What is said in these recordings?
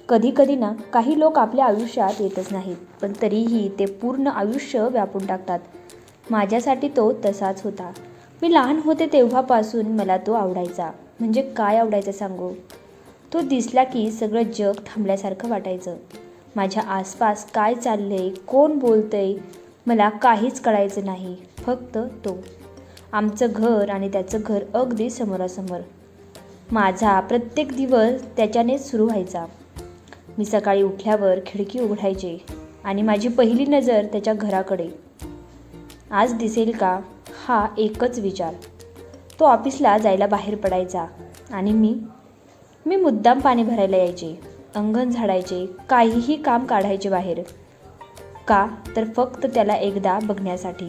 कधी ना काही लोक आपल्या आयुष्यात येतच नाहीत, पण तरीही ते पूर्ण आयुष्य व्यापून टाकतात. माझ्यासाठी तो तसाच होता. मी लहान होते तेव्हापासून मला तो आवडायचा. म्हणजे काय आवडायचं सांगू? तो दिसला की सगळं जग थांबल्यासारखं वाटायचं. माझ्या आसपास काय चाललंय, कोण बोलतंय, मला काहीच कळायचं नाही. फक्त तो, आमचं घर आणि त्याचं घर अगदी समोरासमोर. माझा प्रत्येक दिवस त्याच्यानेच सुरू व्हायचा. मी सकाळी उठल्यावर खिडकी उघडायचे आणि माझी पहिली नजर त्याच्या घराकडे. आज दिसेल का, हा एकच विचार. तो ऑफिसला जायला बाहेर पडायचा आणि मी मुद्दाम पाणी भरायला यायचे, अंगण झाडायचे, काहीही काम काढायचे बाहेर. का तर फक्त त्याला एकदा बघण्यासाठी.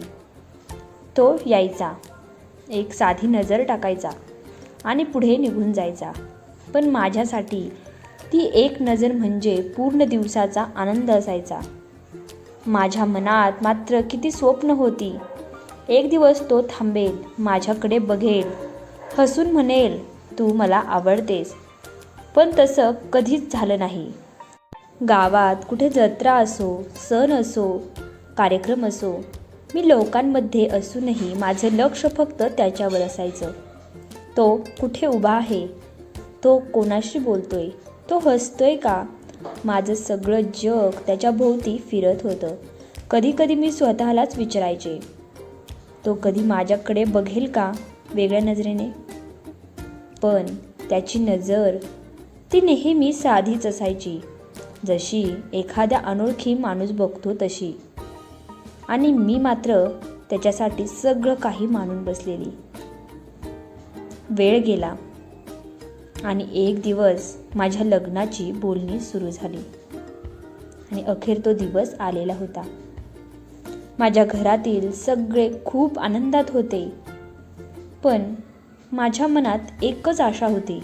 तो यायचा, एक साधी नजर टाकायचा आणि पुढे निघून जायचा. पण माझ्यासाठी ती एक नजर म्हणजे पूर्ण दिवसाचा आनंद असायचा. माझ्या मनात मात्र किती स्वप्न होती. एक दिवस तो थांबेल, माझ्याकडे बघेल, हसून म्हणेल, तू मला आवडतेस. पण तसं कधीच झालं नाही. गावात कुठे जत्रा असो, सण असो, कार्यक्रम असो, मी लोकांमध्ये असूनही माझं लक्ष फक्त त्याच्यावर असायचं. तो कुठे उभा आहे, तो कोणाशी बोलतोय, तो हसतोय का? माझं सगळं जग त्याच्या भोवती फिरत होतं. कधी मी स्वतःलाच विचारायचे, तो कधी माझ्याकडे बघेल का वेगळ्या नजरेने? पण त्याची नजर ती नेहमी साधीच असायची, जशी एखाद्या अनोळखी माणूस बघतो तशी. आणि मी मात्र त्याच्यासाठी सगळं काही मानून बसलेली. वेळ गेला आणि एक दिवस माझ्या लग्नाची बोलणी सुरू झाली आणि अखेर तो दिवस आलेला होता. माझ्या घरातील सगळे खूप आनंदात होते, पण माझ्या मनात एकच आशा होती,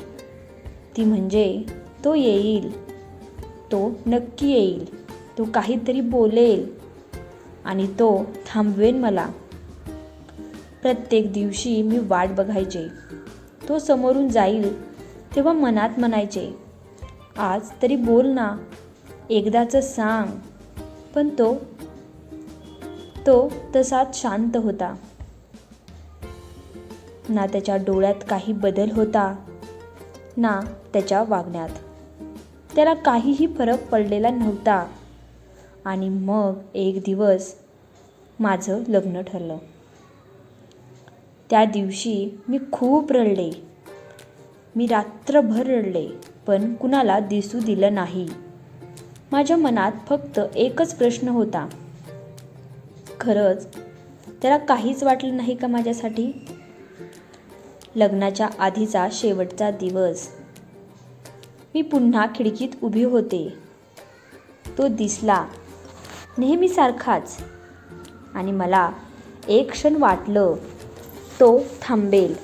ती म्हणजे तो येईल, तो नक्की येईल, तो काहीतरी बोलेल आणि तो थांबवेल मला. प्रत्येक दिवशी मी वाट बघायचे. तो समोरून जाईल तेव्हा मनात म्हणायचे, आज तरी बोल ना, एकदाचं सांग. पण तो तसाच शांत होता. ना त्याच्या डोळ्यात काही बदल होता, ना त्याच्या वागण्यात. त्याला काहीही फरक पडलेला नव्हता. आणि मग एक दिवस माझं लग्न ठरलं. त्या दिवशी मी खूप रडले. मी रात्रभर रडले, पण कुणाला दिसू दिलं नाही. माझ्या मनात फक्त एकच प्रश्न होता, खरंच त्याला काहीच वाटलं नाही का माझ्यासाठी? लग्नाच्या आधीचा शेवटचा दिवस. मी पुन्हा खिडकीत उभी होते. तो दिसला नेहमीसारखाच आणि मला एक क्षण वाटलं, तो थांबेल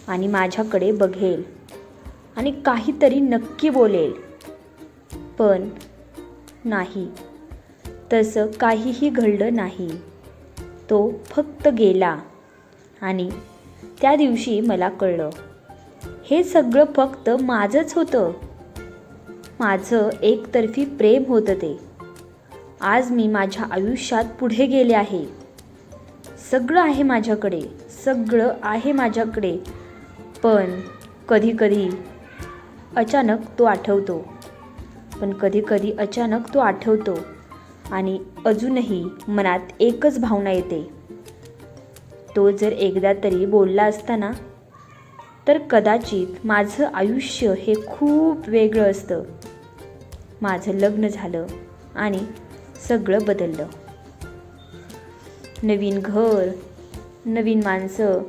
आणि माझ्याकडे बघेल आणि काहीतरी नक्की बोलेल. पण नाही, तसं काहीही घडलं नाही. तो फक्त गेला आणि त्या दिवशी मला कळलं, हे सगळं फक्त माझंच होतं. माझं एकतर्फी प्रेम होतं ते. आज मी माझ्या आयुष्यात पुढे गेले आहे. सगळं आहे माझ्याकडे, सगळं आहे माझ्याकडे. पण कधी अचानक तो आठवतो. अचानक तो आठवतो आणि अजूनही मनात एकच भावना येते, तो जर एकदा तरी बोलला असता ना, तर कदाचित माझं आयुष्य हे खूप वेगळं असतं. माझं लग्न झालं आणि सगळं बदललं. नवीन घर, नवीन माणसं,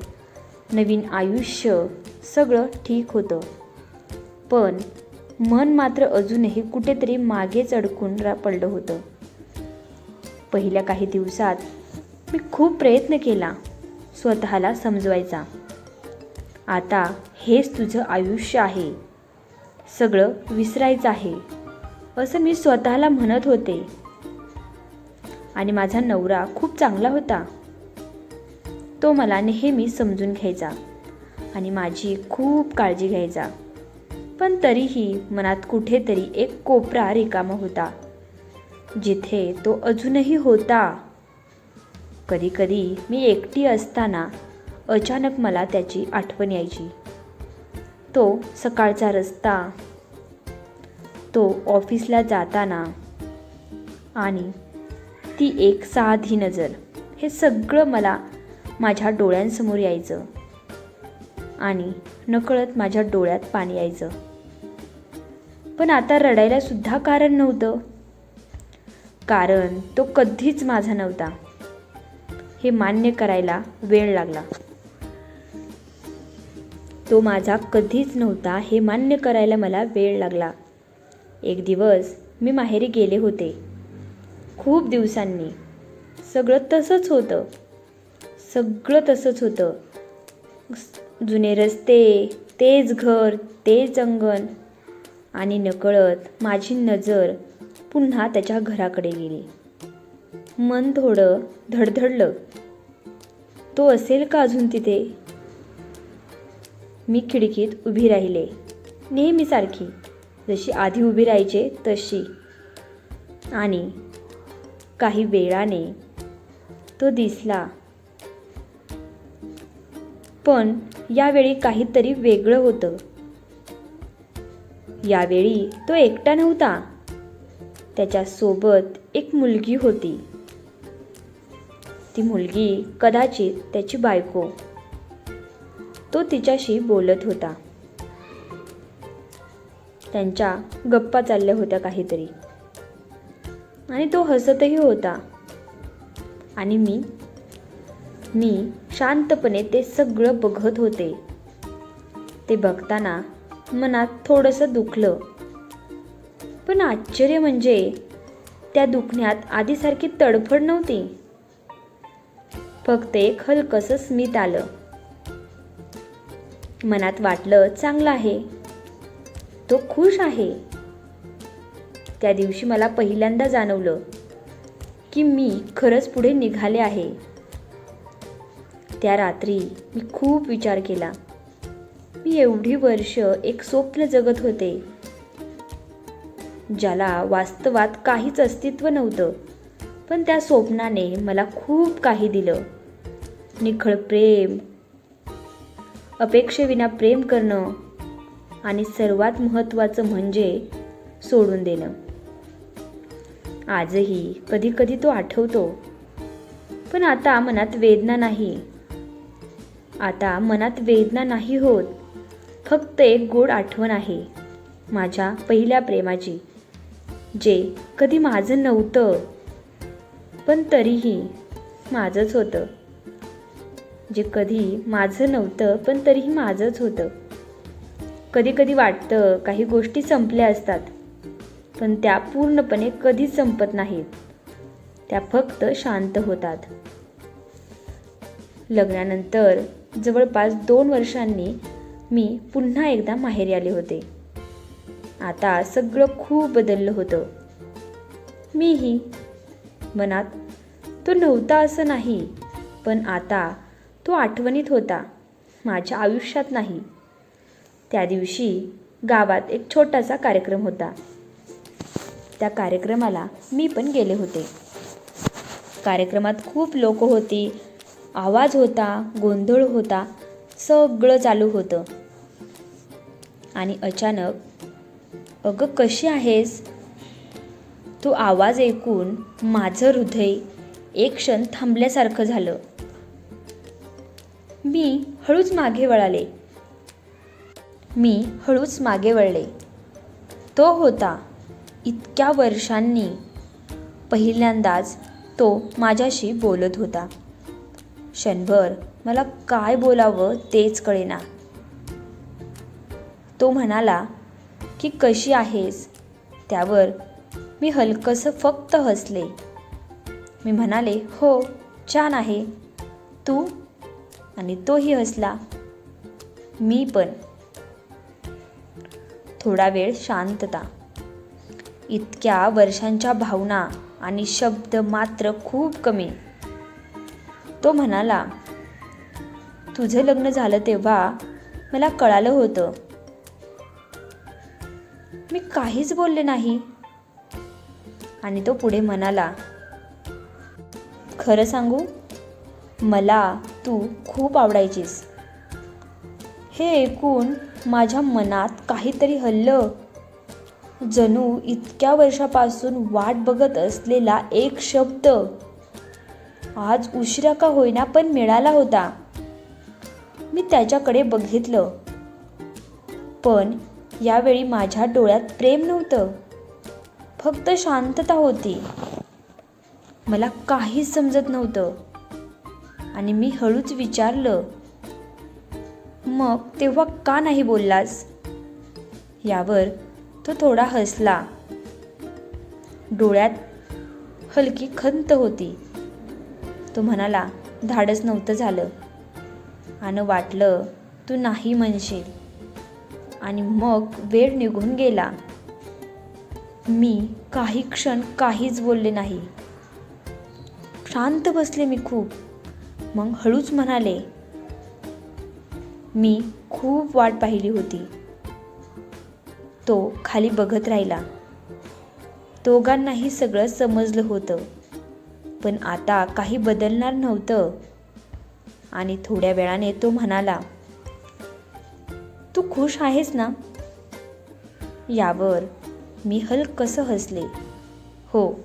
नवीन आयुष्य, सगळं ठीक होतं. पण मन मात्र अजूनही कुठेतरी मागेच अडकून पडलं होतं. पहिल्या काही दिवसात मी खूप प्रयत्न केला स्वतःला समजवायचा. आता हेच तुझं आयुष्य आहे, सगळं विसरायचं आहे, असं मी स्वतःला म्हणत होते. आणि माझा नवरा खूप चांगला होता. तो मला नेहमी समजून घ्यायचा आणि माझी खूप काळजी घ्यायचा. पण तरीही मनात कुठेतरी एक कोपरा रिकामा होता, जिथे तो अजूनही होता. कधीकधी मी एकटी असताना अचानक मला त्याची आठवण यायची. तो सकाळचा रस्ता, तो ऑफिसला जाताना आणि ती एक साधी नजर, हे सगळं मला माझ्या डोळ्यांसमोर यायचं आणि नकळत माझ्या डोळ्यात पाणी यायचं. पण आता रडायला सुद्धा कारण नव्हतं, कारण तो कधीच माझा नव्हता हे मान्य करायला वेळ लागला. तो माझा कधीच नव्हता हे मान्य करायला मला वेळ लागला. एक दिवस मी माहेरी गेले होते. खूप दिवसांनी. सगळं तसंच होतं. जुने रस्ते, तेच घर, तेच अंगण आणि नकळत माझी नजर पुन्हा त्याच्या घराकडे गेली. मन थोडं धडधडलं. तो असेल का अजून तिथे? मी खिडकीत उभी राहिले, नेहमीसारखी, जशी आधी उभी राहायचे तशी. आणि काही वेळाने तो दिसला. पण यावेळी काहीतरी वेगळं होतं. यावेळी तो एकटा नव्हता. त्याच्यासोबत एक मुलगी होती. ती मुलगी कदाचित त्याची बायको. तो तिच्याशी बोलत होता. त्यांच्या गप्पा चालल्या होत्या काहीतरी, आणि तो हसतही होता. आणि मी शांतपणे ते सगळं बघत होते. ते बघताना मनात थोडंसं दुखलं. पण आश्चर्य म्हणजे त्या दुखण्यात आधीसारखी तडफड नव्हती. फक्त एक हलकसं स्मित आलं. मनात वाटलं, चांगलं आहे, तो खुश आहे. त्या दिवशी मला पहिल्यांदा जाणवलं की मी खरंच पुढे निघाले आहे. त्या रात्री मी खूप विचार केला. मी एवढी वर्ष एक स्वप्न जगत होते, ज्याला वास्तवात काहीच अस्तित्व नव्हतं. पण त्या स्वप्नाने मला खूप काही दिलं. निखळ प्रेम, अपेक्षेविना प्रेम करणं, आणि सर्वात महत्त्वाचं म्हणजे सोडून देणं. आजही कधी कधी तो आठवतो. पण आता मनात वेदना नाही होत. फक्त एक गोड आठवण आहे माझ्या पहिल्या प्रेमाची, जे कधी माझं नव्हतं पण तरीही माझंच होतं. कधी कधी वाटतं काही गोष्टी संपल्या असतात, पण त्या पूर्णपणे कधीच संपत नाहीत. त्या फक्त शांत होतात. लग्नानंतर जवळपास 2 वर्षांनी मी पुन्हा एकदा माहेरी आले होते. आता सगळं खूप बदललं होतं. मीही. मनात तो नव्हता असं नाही, पण आता तो आठवणीत होता, माझ्या आयुष्यात नाही. त्या दिवशी गावात एक छोटासा कार्यक्रम होता. त्या कार्यक्रमाला मी पण गेले होते. कार्यक्रमात खूप लोक होती, आवाज होता, गोंधळ होता, सगळं चालू होतं. आणि अचानक, अगं कशी आहेस? तो आवाज ऐकून माझं हृदय एक क्षण थांबल्यासारखं झालं. मी हळूच मागे वळले. तो होता. इतक्या वर्षांनी पहिल्यांदाच तो माझ्याशी बोलत होता. क्षणभर मला काय बोलावं तेच कळेना. तो म्हणाला की कशी आहेस? त्यावर मी हलकसं फक्त हसले. मी म्हणाले, हो, छान आहे. तू? आणि तोही हसला. मी पण. थोडा वेळ शांतता. इतक्या वर्षांच्या भावना आणि शब्द मात्र खूप कमी. तो म्हणाला, तुझं लग्न झालं तेव्हा मला कळालं होतं मी काहीच बोलले नाही. आणि तो पुढे म्हणाला, खरं सांगू, मला तू खूप आवडायचीस. हे ऐकून माझ्या मनात काहीतरी हललं. जणू इतक्या वर्षापासून वाट बघत असलेला एक शब्द आज उशिरा का होईना पण मिळाला होता. मी त्याच्याकडे बघितलं, पण यावेळी माझ्या डोळ्यात प्रेम नव्हतं, फक्त शांतता होती. मला काहीच समजत नव्हतं आणि मी हळूच विचारलं, मग तेव्हा का नाही बोललास? यावर तो थोडा हसला. डोळ्यात हलकी खंत होती. तो म्हणाला, धाडस नव्हतं झालं आणि वाटलं तू नाही म्हणशील. आणि मग वेळ निघून गेला. मी काही क्षण काहीच बोलले नाही. शांत बसले मी खूप. मग हळूच म्हणाले, मी खूप वाट पाहिली होती. तो खाली बघत राहिला. दोघांनाही सगळं समजलं होतं, पण आता काही बदलणार नव्हतं. आणि थोड्या वेळाने तो म्हणाला, तू खुश आहेस ना? यावर मी हलकसं हसले. हो,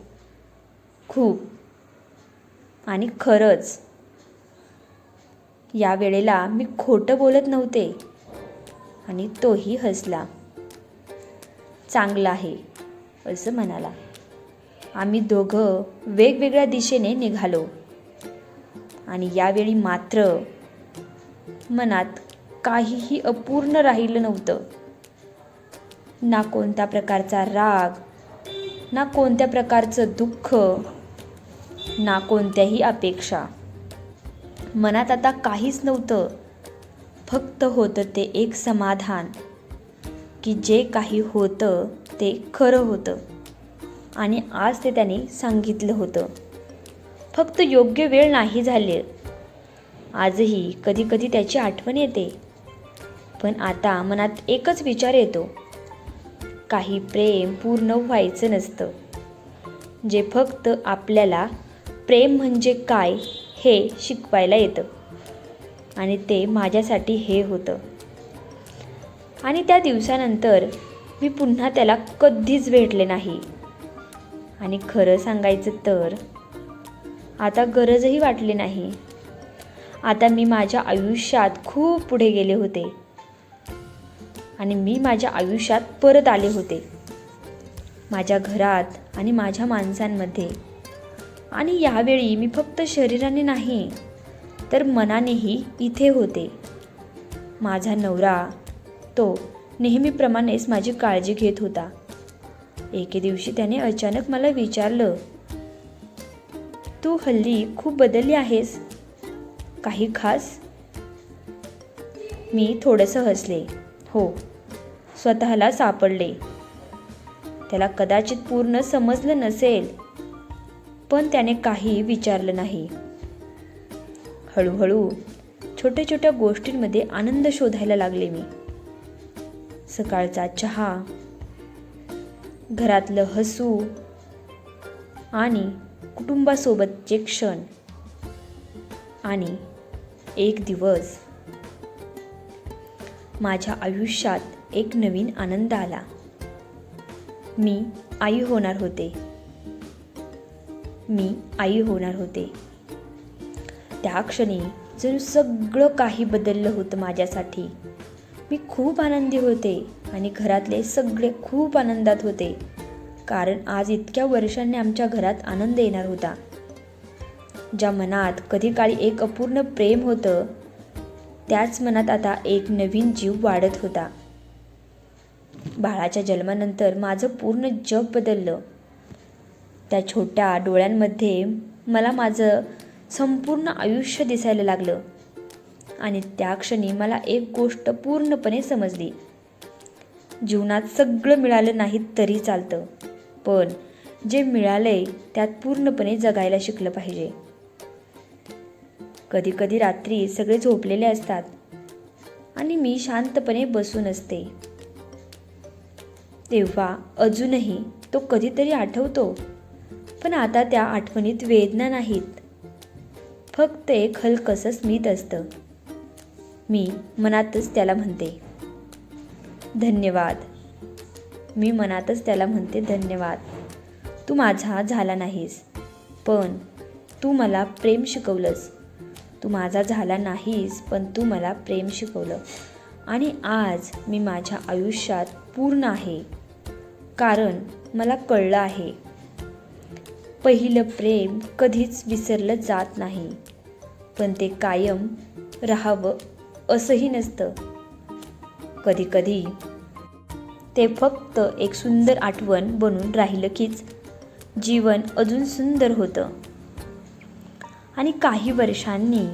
खूप. आणि खरंच. या वेळेला मी खोटं बोलत नव्हते. आणि तोही हसला. चांगलं आहे, असं म्हणाला. आम्ही दोघं वेगवेगळ्या दिशेने निघालो. आणि यावेळी मात्र मनात काहीही अपूर्ण राहिलं नव्हतं. ना कोणत्या प्रकारचा राग, ना कोणत्या प्रकारचं दुःख, ना कोणत्याही अपेक्षा. मनात आता काहीच नव्हतं. फक्त होतं ते एक समाधान की जे काही होतं ते खरं होतं आणि आज ते त्याने सांगितलं होतं. फक्त योग्य वेळ नाही झाली. आजही कधी कधी त्याची आठवण येते, पण आता मनात एकच विचार येतो, काही प्रेम पूर्ण व्हायचं नसतं. जे फक्त आपल्याला प्रेम म्हणजे काय हे शिकवायला येतं. आणि ते माझ्यासाठी हे होतं. आणि त्या दिवसानंतर मी पुन्हा त्याला कधीच भेटले नाही. आणि खरं सांगायचं तर आता गरजही वाटली नाही. आता मी माझ्या आयुष्यात खूप पुढे गेले होते आणि मी माझ्या आयुष्यात परत आले होते. माझ्या घरात आणि माझ्या माणसांमध्ये. आणि यावेळी मी फक्त शरीराने नाही तर मनानेही इथे होते. माझा नवरा, तो नेहमीप्रमाणेच माझी काळजी घेत होता. एके दिवशी त्याने अचानक मला विचारलं, तू हल्ली खूप बदलली आहेस, काही खास? मी थोडंसं हसले. हो, स्वतःला सापडले. त्याला कदाचित पूर्ण समजलं नसेल, पण त्याने काही विचारलं नाही. हळूहळू छोट्या छोट्या गोष्टींमध्ये आनंद शोधायला लागले मी. सकाळचा चहा, घरातलं हसू आणि कुटुंबासोबतचे क्षण. आणि एक दिवस माझ्या आयुष्यात एक नवीन आनंद आला. मी आई होणार होते. त्या क्षणी जणू सगळं काही बदललं होतं माझ्यासाठी. मी खूप आनंदी होते आणि घरातले सगळे खूप आनंदात होते, कारण आज इतक्या वर्षांनी आमच्या घरात आनंद येणार होता. ज्या मनात कधी काळी एक अपूर्ण प्रेम होतं, त्याच मनात आता एक नवीन जीव वाढत होता. बाळाच्या जन्मानंतर माझं पूर्ण जग बदललं. त्या छोट्या डोळ्यांमध्ये मला माझं संपूर्ण आयुष्य दिसायला लागलं. आणि त्या क्षणी मला एक गोष्ट पूर्णपणे समजली. जीवनात सगळं मिळालं नाही तरी चालतं, पण जे मिळालंय त्यात पूर्णपणे जगायला शिकलं पाहिजे. कधी कधी रात्री सगळे झोपलेले असतात आणि मी शांतपणे बसून असते. तेव्हा अजूनही तो कधीतरी आठवतो, पण आता त्या आठवणीत वेदना नाहीत, फक्त एक हलकसं स्मित असतं. मी मनातच त्याला म्हणते धन्यवाद. मी मनातच त्याला म्हणते धन्यवाद. तू माझा झाला नाहीस, पण तू मला प्रेम शिकवलंस. तू माझा झाला नाहीस, पण तू मला प्रेम शिकवलं. आणि आज मी माझ्या आयुष्यात पूर्ण आहे, कारण मला कळलं आहे, पहिलं प्रेम कधीच विसरलं जात नाही, पण ते कायम राहावं असंही नसतं. कधीकधी ते फक्त एक सुंदर आठवण बनून राहिलं कीच जीवन अजून सुंदर होतं. आणि काही वर्षांनी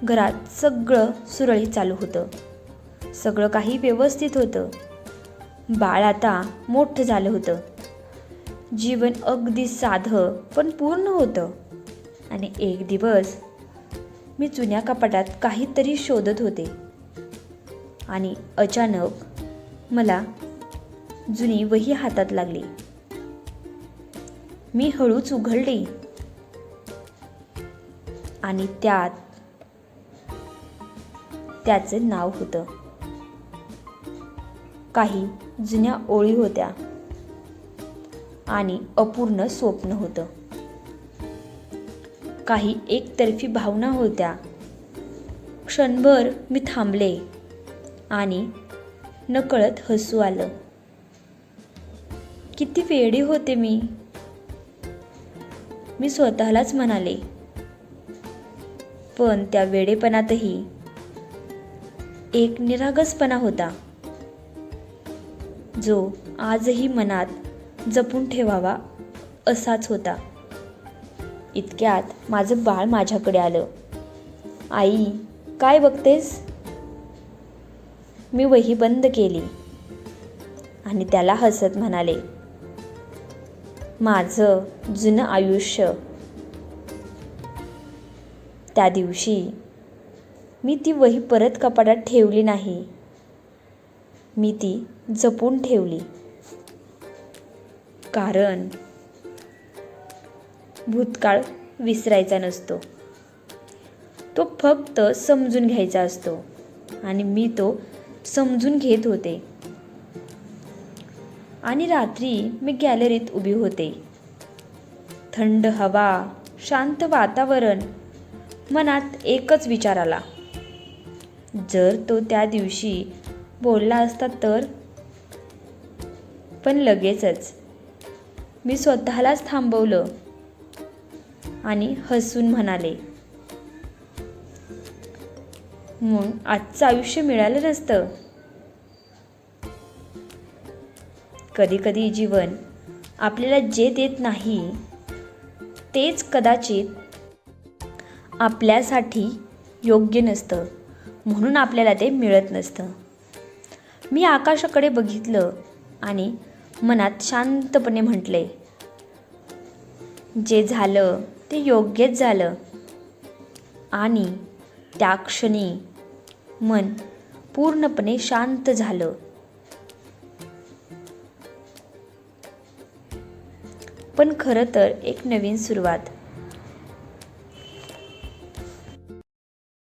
घरात सगळं सुरळीत चालू होतं. सगळं काही व्यवस्थित होतं. बाळ आता मोठं झालं होतं. जीवन अगदी साधं पण पूर्ण होतं. आणि एक दिवस मी जुन्या कपाटात काहीतरी शोधत होते आणि अचानक मला जुनी वही हातात लागली. मी हळूच उघडली आणि त्यात त्याचं नाव होतं. काही जुन्या ओळी होत्या आणि अपूर्ण स्वप्न होतं. काही एकतर्फी भावना होत्या. क्षणभर मी थांबले आणि नकळत हसू आलं. किती वेडी होते मी स्वतःलाच म्हणाले. पण त्या वेडेपणातही एक निरागसपणा होता, जो आजही मनात जपून ठेवावा असाच होता. इतक्यात माझं बाळ माझ्याकडे आलं. आई, काय बघतेस? मी वही बंद केली आणि त्याला हसत म्हणाले, माझं जुनं आयुष्य. त्या दिवशी मी ती वही परत कपाटात ठेवली नाही. मी ती जपून ठेवली. कारण भूतकाळ विसरायचा नसतो, तो फक्त समजून घ्यायचा असतो. आणि मी तो समजून घेत होते. आणि रात्री मी गॅलरीत उभी होते. थंड हवा, शांत वातावरण. मनात एकच विचार आला, जर तो त्या दिवशी बोलला असता तर. पण लगेचच मी स्वतःलाच थांबवलं आणि हसून म्हणाले, मग आजचं आयुष्य मिळालं नसतं. कधीकधी जीवन आपल्याला जे देत नाही तेच कदाचित आपल्यासाठी योग्य नसतं, म्हणून आपल्याला ते मिळत नसतं. मी आकाशाकडे बघितलं आणि मनात शांतपणे म्हटले, जे झालं ते योग्यच झालं. आणि त्या क्षणी मन पूर्णपणे शांत झालं. पण खरं तर एक नवीन सुरुवात.